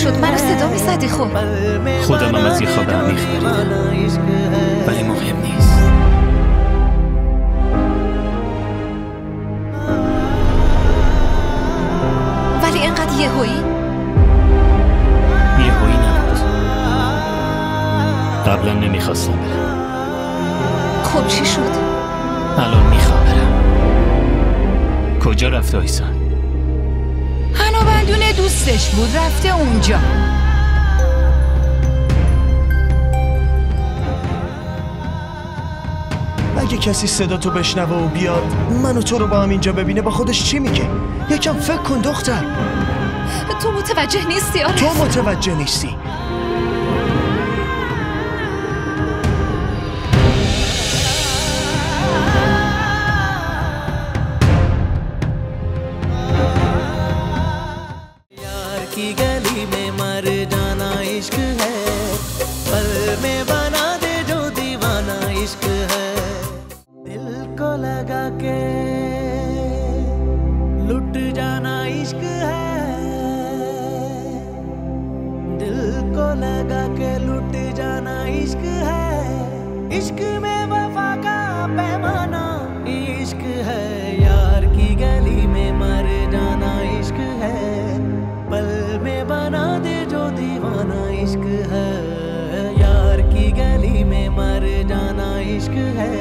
شد؟ منو صدا میزدی؟ خب خودم هم از یه خواب عمیق پریدم، ولی مهم نیست. ولی اینقدر یهویی نبود. قبلا نمیخواستم برم. خب چی شد؟ الان میخوام برم. کجا رفته آیسان؟ هنوبندون دوستش بود، رفته اونجا. اگه کسی صدا تو بشنوه و بیاد من و تو رو با هم اینجا ببینه با خودش چی میگه؟ یکم فکر کن دختر. تو متوجه نیستی عارف؟ تو متوجه نیستی. लुट जाना इश्क है, दिल को लगा के लुट जाना इश्क है। इश्क में वफा का पैमाना इश्क है, यार की गली में मर जाना इश्क है, पल में बना दे जो दीवाना इश्क है। यार की गली में मर जाना इश्क है,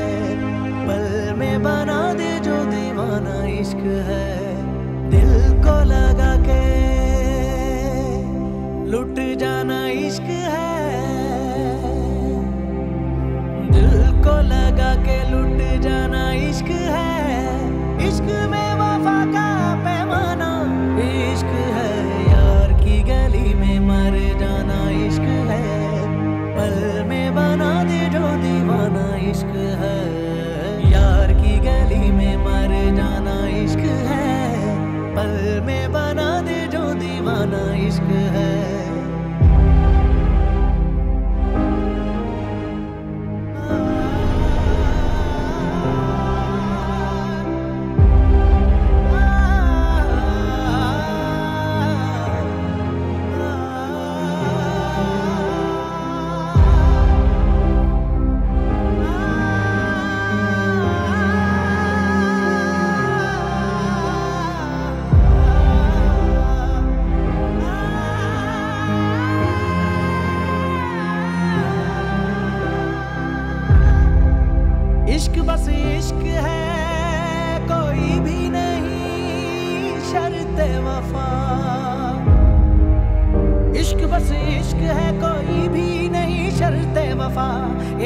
पल में बना दे जो दीवाना इश्क है। दिल को लगा के लुट जाना इश्क है, दिल को लगा के लुट जाना इश्क है। इश्क में वफा का पैमाना इश्क है, यार की गली में मर जाना इश्क है, पल में बना दे जो दीवाना इश्क है। यार की गली में मर जाना इश्क है, पल में बना दे जो दीवाना इश्क है। इश्क बस इश्क है, कोई भी नहीं शर्ते वफा। इश्क बस इश्क है, कोई भी नहीं शर्ते वफा।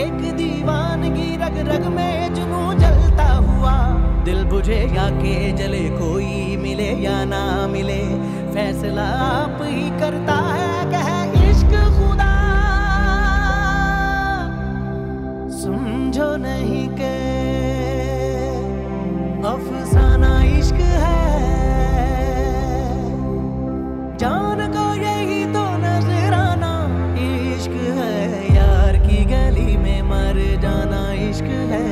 एक दीवानगी रग रग में जुनू जलता हुआ, दिल बुझे या के जले, कोई मिले या ना मिले, फैसला आप ही करता है। कह इश्क खुदा समझो नहीं के अफसाना इश्क है, जान को यही तो नजराना इश्क है। यार की गली में मर जाना इश्क है,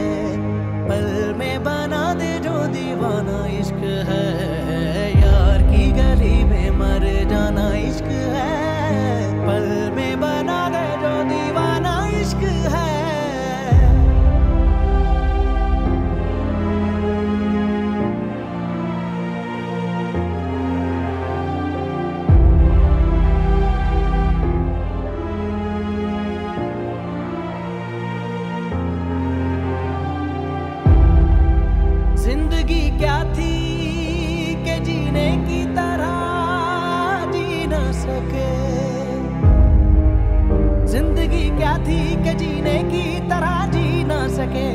पल में बना दे जो दीवाना इश्क है। यार की गली में मर जाना इश्क है, पल में बना दे जो दीवाना इश्क है। जिंदगी क्या थी कि जीने की तरह जी न सके, जिंदगी क्या थी कि जीने की तरह जी न सके।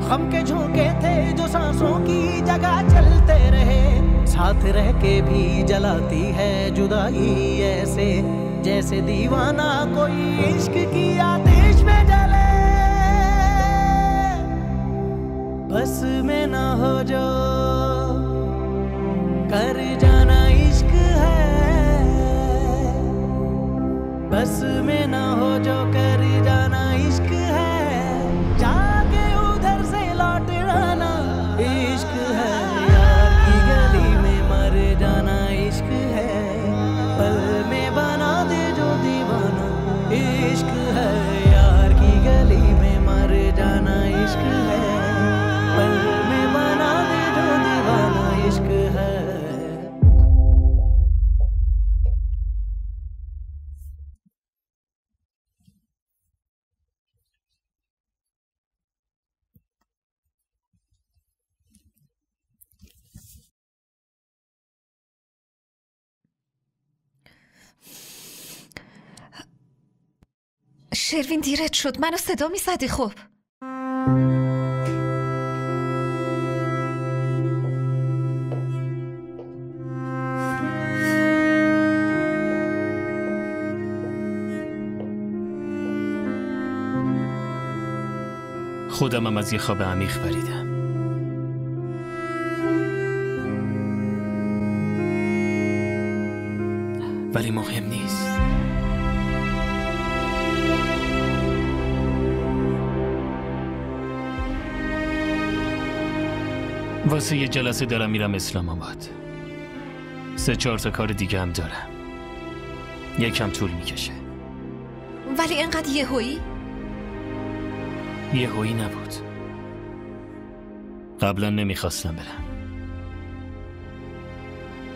गम के झोंके थे जो सांसों की जगह चलते रहे, साथ रह के भी जलाती है जुदाई ऐसे, जैसे दीवाना कोई इश्क की आतिश में जले। बस में ना हो जो कर जाना इश्क है, बस में ना हो जो कर जाना इश्क है। जाके उधर से लौट आना इश्क है, यार की गली में मर जाना इश्क है, पल में बना दे شروین دیرت شد، منو صدا میزدی. خب خودمم از یه خواب عمیق پریدم. ولی مهم نیست. واسه یه جلسه دارم میرم اسلام آباد. 3-4 تا کار دیگه هم دارم. یکم طول میکشه. ولی اینقدر یهویی؟ یهویی نبود. قبلا نمیخواستم برم.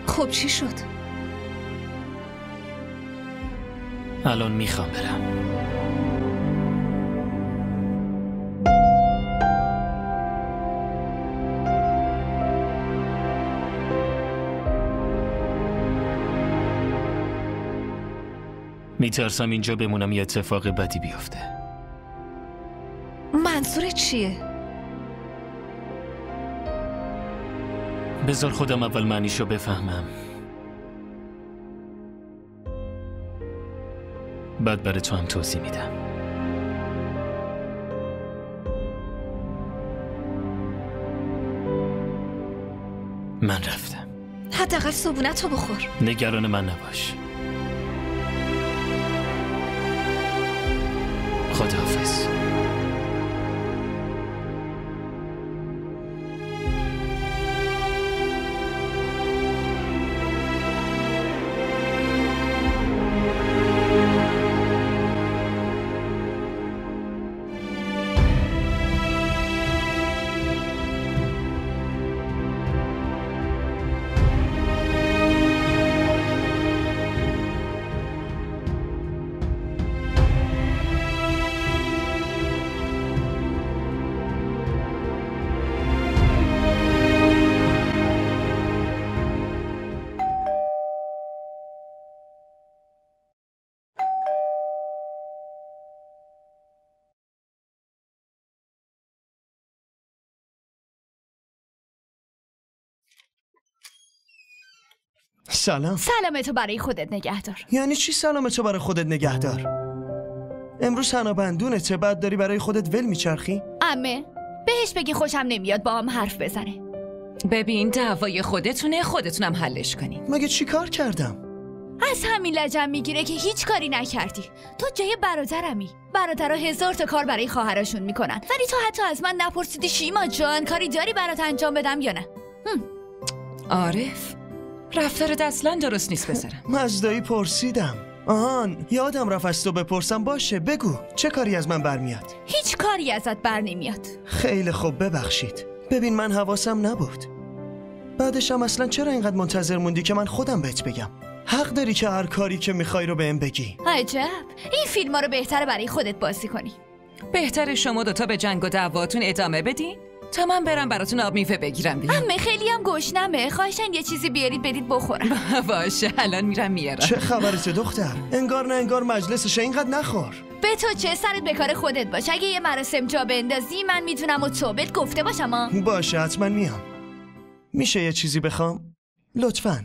خب چی شد؟ الان میخوام برم. میترسم اینجا بمونم یه اتفاق بدی بیفته. منظورت چیه؟ بذار خودم اول معنیشو بفهمم، بعد برای تو هم توضیح میدم. من رفتم. حداقل صبونتو بخور. نگران من نباش. خداحافظ. سلام. سلامتو برای خودت نگهدار. یعنی چی سلامتو برای خودت نگهدار؟ امروز حنا بندونته، بعد داری برای خودت ول میچرخی؟ عمه بهش بگی خوشم نمیاد با هم حرف بزنه. ببین دعوای خودتونه، خودتونم حلش کنین. مگه چی کار کردم؟ از همین لجم میگیره که هیچ کاری نکردی. تو جای برادرمی. برادرها 1000 تا کار برای خواهرشون میکنن، ولی تو حتی از من نپرسیدی شیما جان کاری داری برات انجام بدم یا نه؟ عارف رفتارت اصلا درست نیست پسرم. مزدایی پرسیدم. آهان یادم رفت از تو بپرسم. باشه بگو چه کاری از من برمیاد؟ هیچ کاری ازت بر نمیاد. خیلی خوب ببخشید. ببین من حواسم نبود. بعدش هم اصلا چرا اینقدر منتظر موندی که من خودم بهت بگم؟ حق داری که هر کاری که میخوای رو بهم بگی. عجب، این فیلم ها رو بهتره برای خودت بازی کنی. بهتره شما دوتا به جنگ و دعواتون ادامه بدین تا من برم براتون آب میوه بگیرم بیام. عمه خیلی هم گشنمه، خواهشن یه چیزی بیارید بدید بخورم. باشه الان میرم میارم. چه خبرته دختر؟ انگار نه انگار مجلسش اینقدر نخور. به تو چه، سرت به کار خودت باش. اگه یه مراسم جا بندازی من میتونم و تو بهت گفته باشم ها. باشه حتما میام. میشه یه چیزی بخوام؟ لطفاً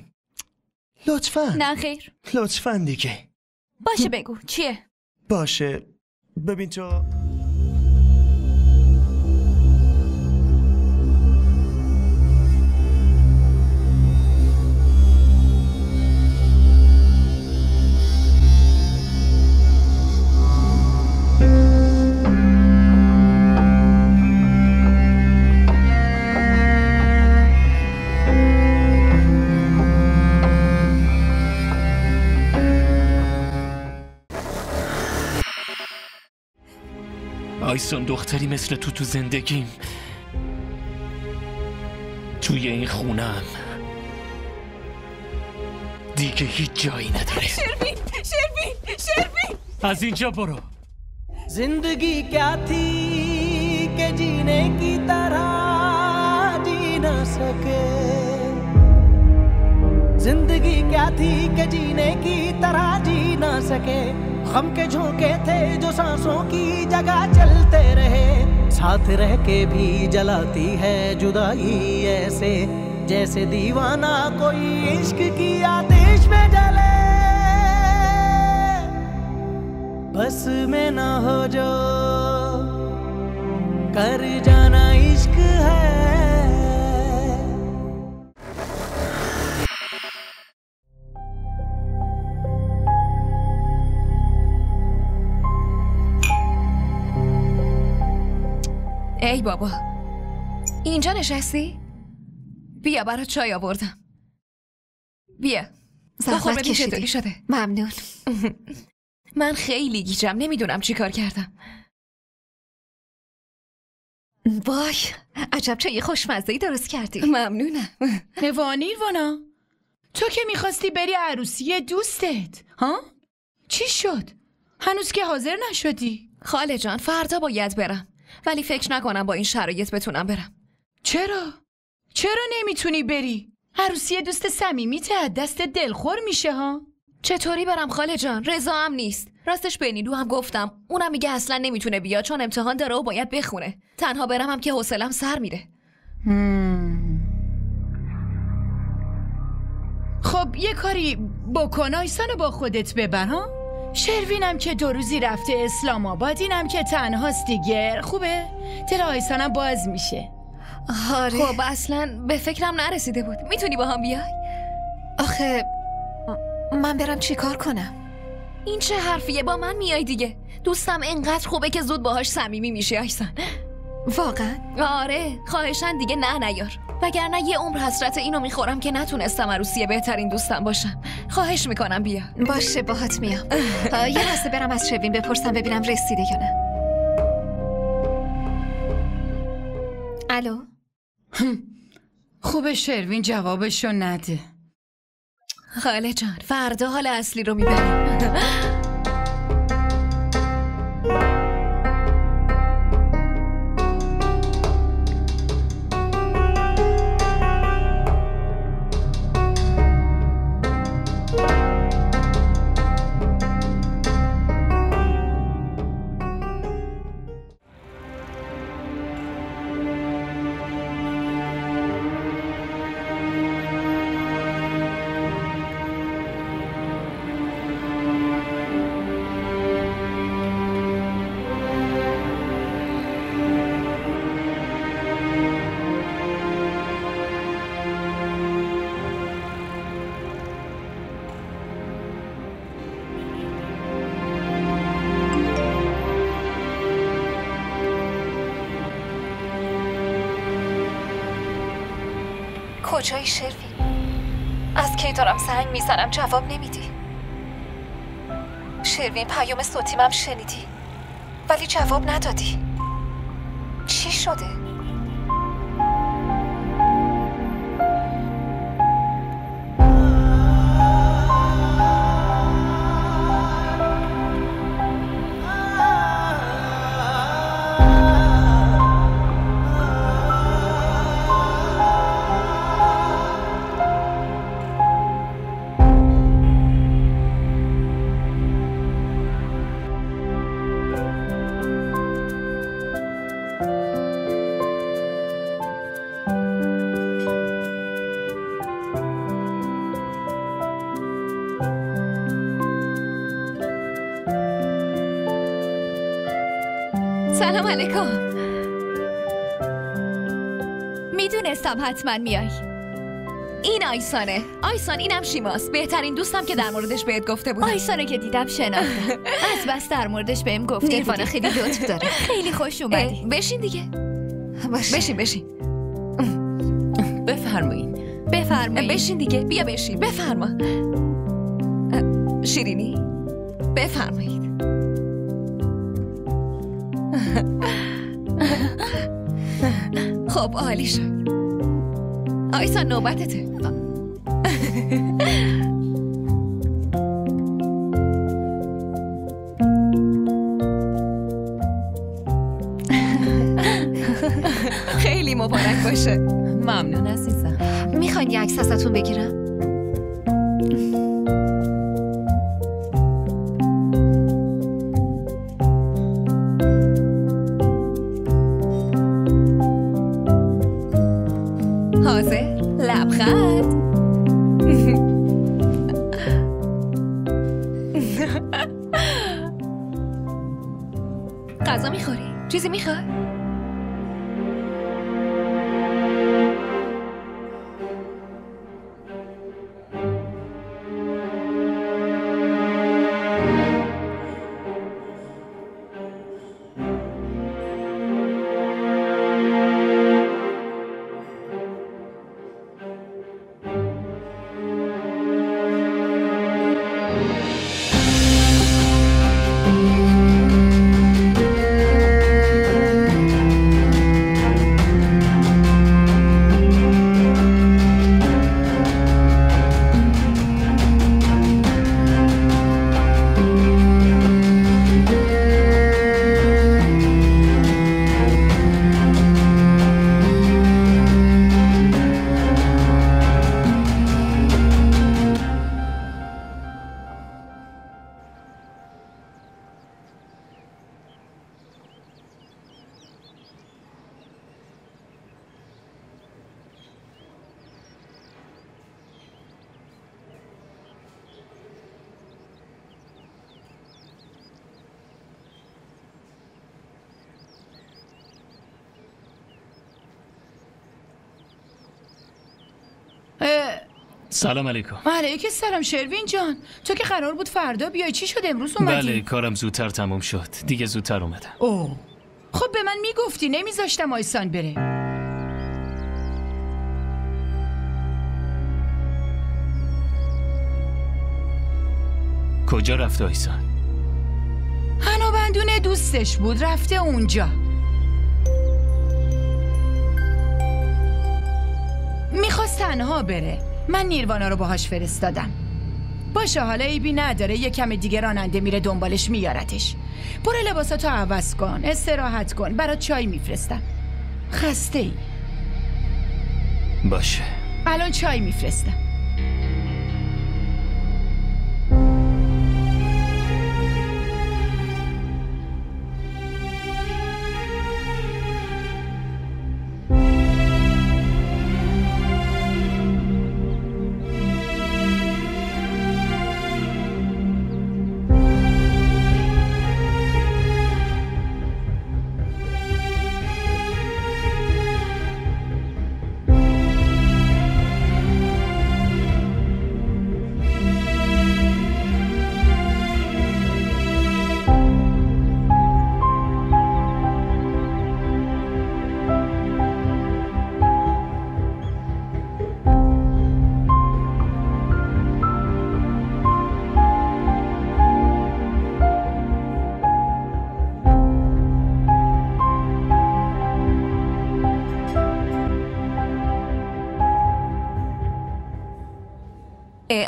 لطفاً. نه خیر. لطفاً دیگه. باشه بگو چیه؟ باشه ببین تو آیسون دختری مثل تو زندگیم، توی این خونم دیگه هیچ جایی نداره. شروین از اینجا برو. जिंदगी क्या थी कि जीने की तरह जी न सके, जिंदगी क्या थी कि जीने की तरह जी न सके, गम के झोंके थे जो सांसों की जगह चलते रहे, साथ रह के भी जलाती है जुदाई ऐसे, जैसे दीवाना कोई इश्क की आतिश में जले। बस में ना हो जो कर जाना इश्क है। ای بابا، اینجا نشستی؟ بیا برات چای آوردم. بیا زحمت کشیدی. شده؟ ممنون. من خیلی گیجم، نمیدونم چی کار کردم. وای، عجب چای خوشمزه‌ای درست کردی. ممنونم. نیروانا، تو که میخواستی بری عروسی دوستت، ها؟ چی شد؟ هنوز که حاضر نشدی؟ خاله جان، فردا باید برم، ولی فکر نکنم با این شرایط بتونم برم. چرا نمیتونی بری؟ عروسی دوست صمیمیت از دست دلخور میشه ها؟ چطوری برم خاله جان؟ رضا هم نیست. راستش به نیلو هم گفتم، اونم میگه اصلا نمیتونه بیاد چون امتحان داره و باید بخونه. تنها برم هم که حوصله‌ام سر میره. خب یه کاری بکن، آیسانو با خودت ببر ها؟ شروینم که 2 روزی رفته اسلام آباد، اینم که تنهاست دیگه. خوبه؟ دل آیسانم باز میشه. آره. خب اصلا به فکرم نرسیده بود. میتونی با هم بیای؟ آخه من برم چی کار کنم؟ این چه حرفیه؟ با من میای دیگه. دوستم انقدر خوبه که زود باهاش صمیمی میشه آیسان. واقعا؟ آره، خواهشن دیگه نیار، وگرنه یه عمر حسرت اینو میخورم که نتونستم عروسی بهترین دوستم باشم. خواهش میکنم بیا. باشه باهات میام. یه لحظه برم از شروین بپرسم ببینم رسیده یا نه. الو؟ خوبه شروین جوابشو نده. خاله جان، فردا حال اصلی رو میبریم. کجایی شروین؟ از کی دارم زنگ میزنم جواب نمیدی؟ شروین پیام صوتیمم شنیدی ولی جواب ندادی. چی شده؟ سلام علیکم. میدونستم حتما میای. این آیسانه. آیسان، اینم شیماست، بهترین دوستم که در موردش بهت گفته بودم. آیسانو که دیدم شناختم. از بس در موردش بهم گفته نیروانا خیلی لطف داره. خیلی خوش اومدی. بشین دیگه. باشه. بشین. بفرمایید. بشین دیگه. بیا بشین. بفرما. شیرینی بفرمایید. خب عالی شد. آیسان نوبتته. خیلی مبارک باشه. ممنون عزیزم. میخواین یه عکس ازتون بگیرم؟ غذا میخوری؟ چیزی میخوای؟ سلام علیکم. علیکم السلام شروین جان. تو که قرار بود فردا بیای، چی شد امروز اومدی؟ بله کارم زودتر تموم شد، دیگه زودتر اومدم. اوه خب به من میگفتی، نمیذاشتم آیسان بره. کجا رفته آیسان؟ هنوبندون دوستش بود، رفته اونجا. میخواست تنها بره، من نیروانا رو باهاش فرستادم. باشه حالا عیبی نداره، یه کم دیگه راننده میره دنبالش میارتش. برو لباساتو عوض کن، استراحت کن، برات چای میفرستم. خسته ای؟ باشه الان چای میفرستم.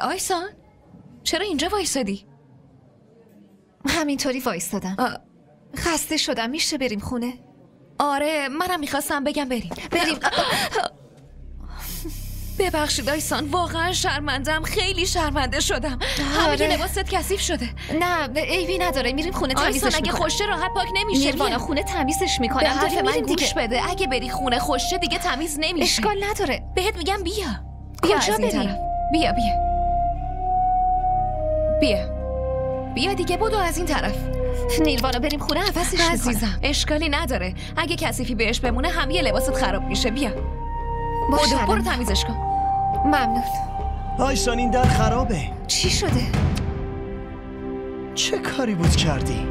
آیسان چرا اینجا وایسادی؟ همینطوری وایستادم. خسته شدم، میشه بریم خونه؟ آره منم میخواستم بگم بریم. ببخشید آیسان، واقعا شرمندم، خیلی شرمنده شدم. همه که لباست کثیف شده. نه عیبی نداره، میریم خونه تمیزش آیسان اگه خوشه راحت پاک نمیشه. نیروانا خونه تمیزش میکنم. به حرف من گوش بده، اگه بری خونه خوشه دیگه تمیز نمیشه. اشکال نداره، بهت میگم بیا. کجا بریم؟ بیا بیا دیگه، بدو از این طرف. نیروانا بریم خونه عوضش میکنم. عزیزم اشکالی نداره، اگه کثیفی بهش بمونه همه لباست خراب میشه. بیا برو تمیزش کن. ممنون. آیسان این در خرابه. چی شده؟ چه کاری بود کردی؟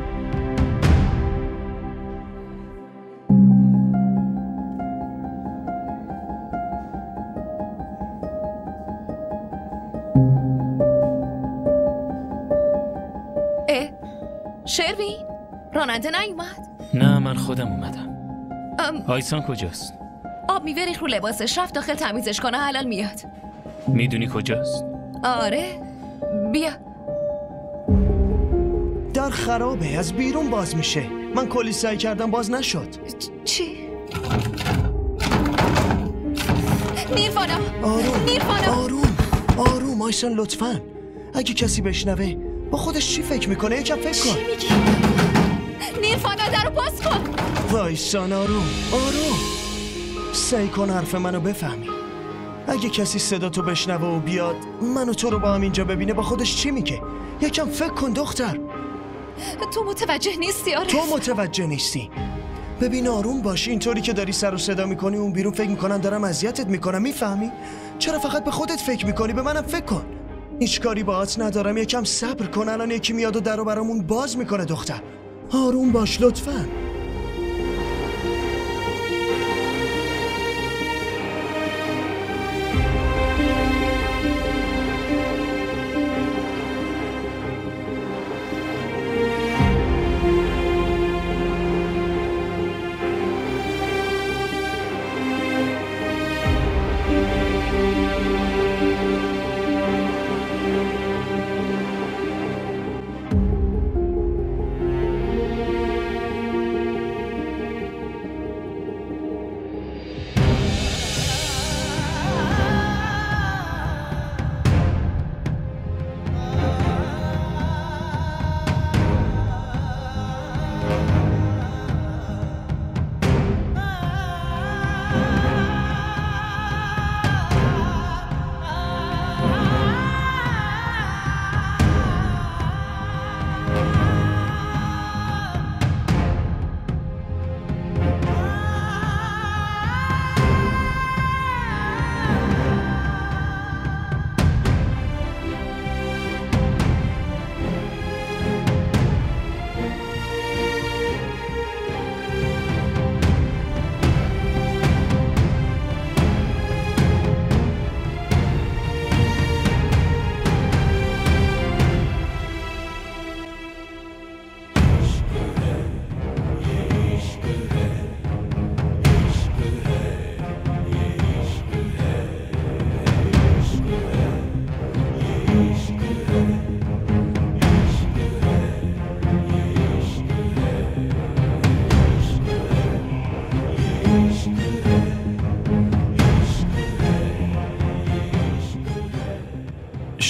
شروین راننده نیومد؟ نه من خودم اومدم. آیسان کجاست؟ آب میوه رو لباسش، رفت داخل تمیزش کنه، حلال میاد. میدونی کجاست؟ آره بیا. در خرابه، از بیرون باز میشه. من کلی سعی کردم باز نشد. چی؟ نیروانا آروم آیسان لطفاً. اگه کسی بشنوه با خودش چی فکر میکنه؟ یکم فکر کن. چی میگی؟ نیروانا درو باز کن. وایسان آروم سعی کن حرف منو بفهمی. اگه کسی صدا تو بشنوه و بیاد منو تو رو با هم اینجا ببینه با خودش چی میگه؟ یکم فکر کن دختر. تو متوجه نیستی آرز. تو متوجه نیستی. ببین آروم باش. اینطوری که داری سر و صدا میکنی اون بیرون فکر میکنن دارم اذیتت میکنم. میفهمی؟ چرا فقط به خودت فکر میکنی؟ به منم فکر کن. هیچ کاری باهات ندارم. یکم صبر کن. الان یکی میاد و درو برامون باز میکنه. دختر آروم باش لطفاً.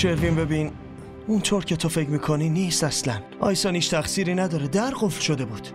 شروین ببین اونطور که تو فکر میکنی نیست اصلا. آیسان هیچ تقصیری نداره. در قفل شده بود.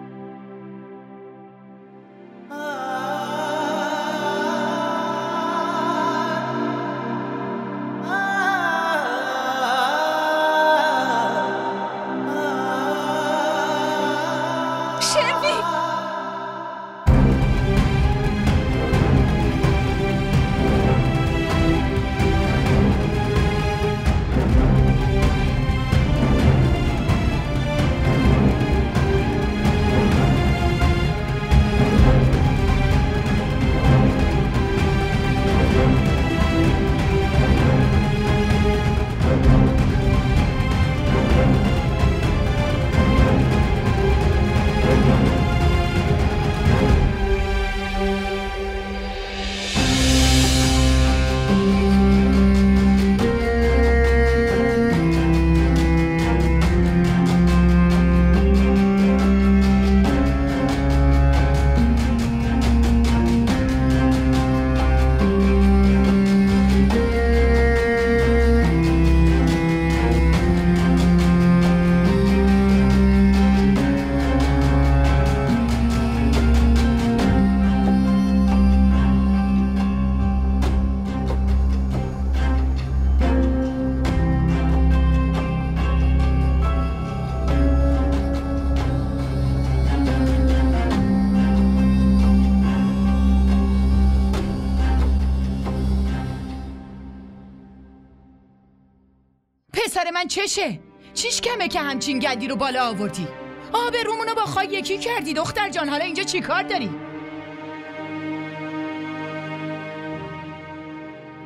پسر من چشه؟ چیش کمه که همچین گدی رو بالا آوردی؟ آبرومونو با خواهی یکی کردی دختر جان. حالا اینجا چی کار داری؟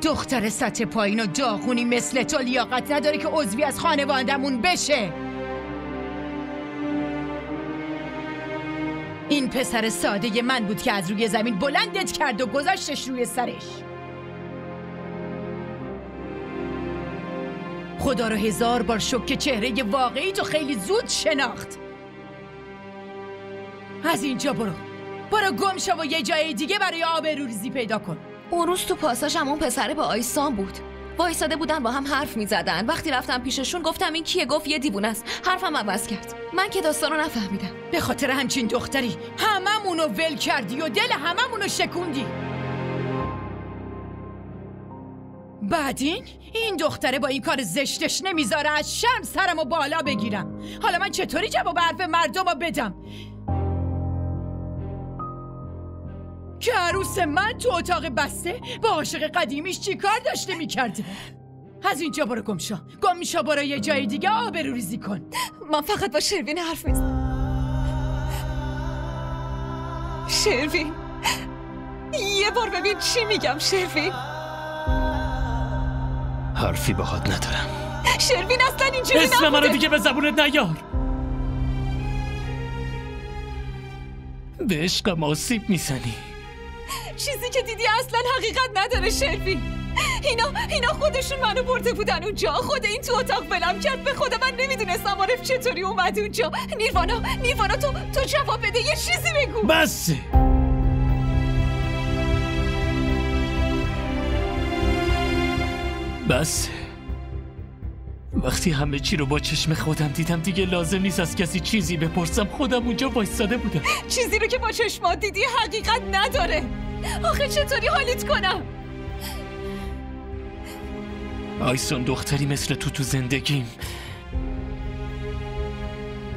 دختر سطح پایین و داغونی مثل تو لیاقت نداره که عضوی از خانوادمون بشه. این پسر ساده من بود که از روی زمین بلندت کرد و گذاشتش روی سرش. خدا رو 1000 بار شکر که چهره واقعی تو خیلی زود شناخت. از اینجا برو گم شو و یه جای دیگه برای آبروریزی پیدا کن. اون روز تو پاساژم اون پسره با آیسان بود. وایساده بودن با هم حرف میزدن. وقتی رفتم پیششون گفتم این کیه؟ گفت یه دیوونه است. حرفم عوض کرد. من که داستان رو نفهمیدم. به خاطر همچین دختری هممونو ول کردی و دل هممونو شکوندی. بعدین این دختره با این کار زشتش نمیذاره از شرم سرمو بالا بگیرم. حالا من چطوری جواب حرف مردمو بدم که عروس من تو اتاق بسته با عاشق قدیمیش چی کار داشته میکرده؟ از اینجا برو گم شو برو یه جای دیگه آبروریزی کن. من فقط با شروین حرف میزنم. شروین یه بار ببین چی میگم. شروین حرفی باهات ندارم. شروین اصلا اینجوری نبوده. اسم منو دیگه به زبونت نیار. به عشقم آسیب میزنی. چیزی که دیدی اصلا حقیقت نداره شروین. اینا خودشون منو برده بودن اونجا. خود این تو اتاق بلم کرد. به خدا من نمیدونستم عارف چطوری اومد اونجا. نیروانا تو جواب بده، یه چیزی بگو. بس وقتی همه چی رو با چشم خودم دیدم دیگه لازم نیست از کسی چیزی بپرسم. خودم اونجا وایساده بودم. چیزی رو که با چشمات دیدی حقیقت نداره. آخه چطوری حالیت کنم؟ آیسون دختری مثل تو زندگیم،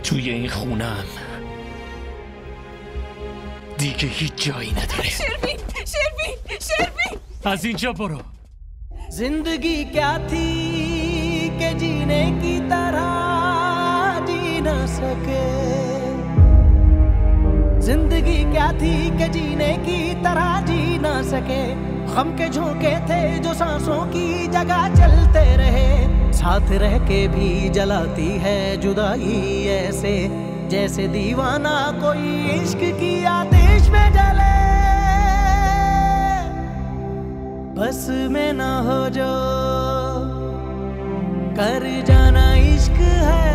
توی این خونم دیگه هیچ جایی نداره. شروین از اینجا برو. जिंदगी क्या थी कि जीने की तरह जी न सके, जिंदगी क्या थी कि जीने की तरह जी न सके। गम के झोंके थे जो सांसों की जगह चलते रहे, साथ रह के भी जलाती है जुदाई ऐसे जैसे दीवाना कोई इश्क की आतिश में जले। बस में ना हो जो कर जाना इश्क है,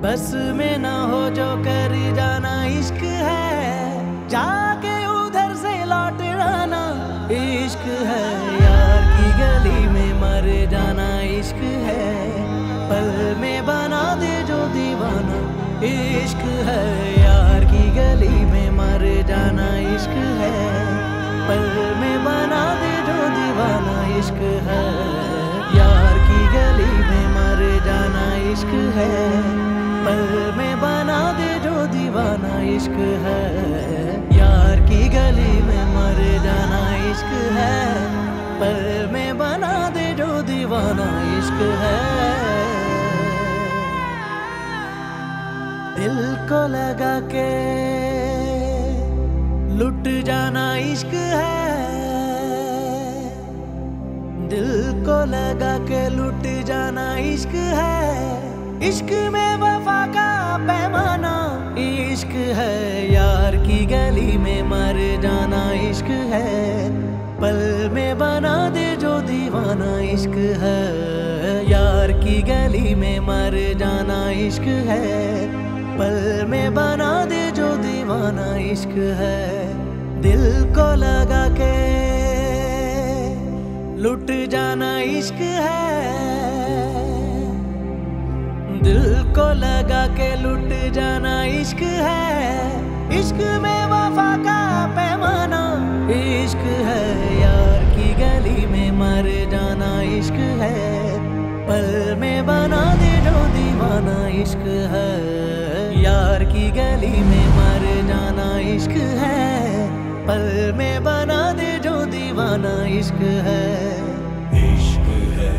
बस में ना हो जो कर जाना इश्क है। जाके उधर से लौट आना इश्क है, यार की गली में मर जाना इश्क है। पल में बना दे जो दीवाना इश्क है, यार की गली में मर जाना इश्क है। पल में बना दे जो दीवाना इश्क है, यार की गली में मर जाना इश्क है। पल में बना दे जो दीवाना इश्क है, यार की गली में मर जाना इश्क है। पल में बना दे जो दीवाना इश्क है। दिल को लगा के लुट जाना इश्क है, दिल को लगा के लुट जाना इश्क है। इश्क में वफा का पैमाना इश्क है, यार की गली में मर जाना इश्क है। पल में बना दे जो दीवाना इश्क है, यार की गली में मर जाना इश्क है। पल में बना दे जो दीवाना इश्क है। दिल को लगा के लुट जाना इश्क है, दिल को लगा के लुट जाना इश्क है। इश्क में वफा का पैमाना इश्क है, यार की गली में मर जाना इश्क है। पल में बना दे जो दीवाना इश्क है, यार की गली में मर जाना इश्क है। पल में बना दे जो दीवाना इश्क है। इश्क है,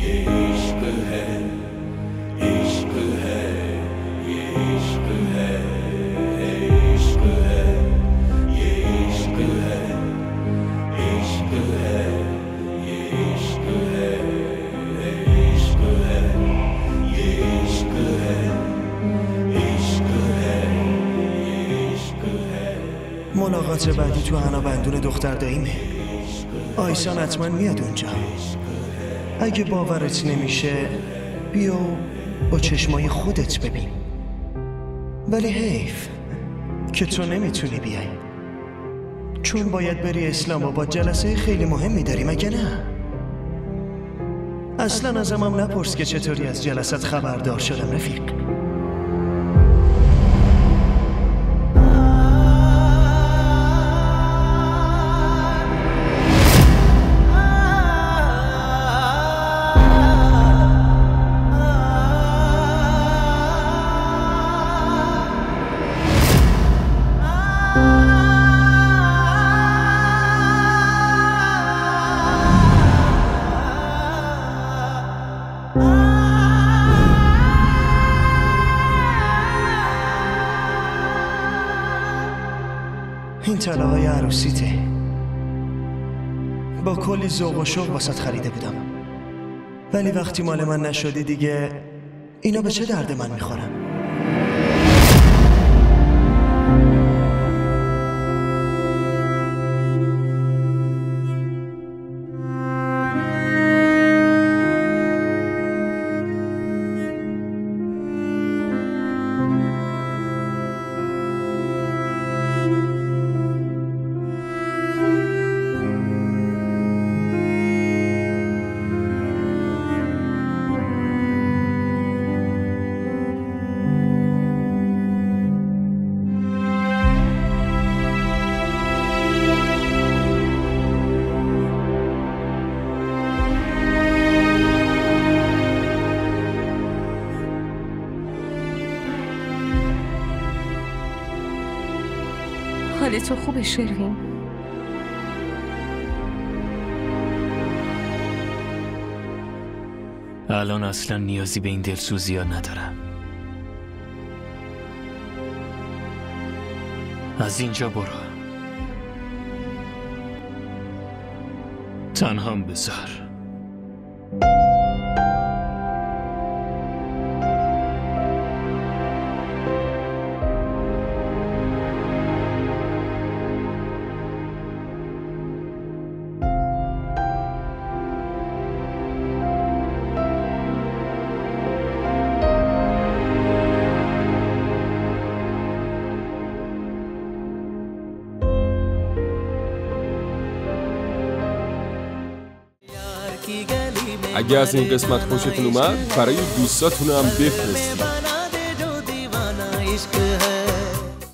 ये इश्क है, इश्क है, ये इश्क है, इश्क है, ये इश्क है, इश्क है, ये इश्क है, इश्क है, ये इश्क है, इश्क है, ये इश्क है। ملاقات بعدی تو حنابندون دختر داییمه. آیسان حتما میاد اونجا. اگه باورت نمیشه بیا با چشمای خودت ببین. ولی حیف که تو نمیتونی بیای، چون باید بری اسلام آباد. جلسه خیلی مهمی داری مگه نه؟ اصلا ازم هم نپرس که چطوری از جلسات خبردار شدم رفیق. این طلاهای عروسیته، با کلی ذوق و شوق واسط خریده بودم، ولی وقتی مال من نشدی دیگه اینا به چه درد من میخورن؟ حال تو خوبه شروین؟ الان اصلا نیازی به این دلسوزی ها ندارم. از اینجا برو، تنهام بذار. اگه از این قسمت خوشتون اومد برای دوستاتون هم بفرستید.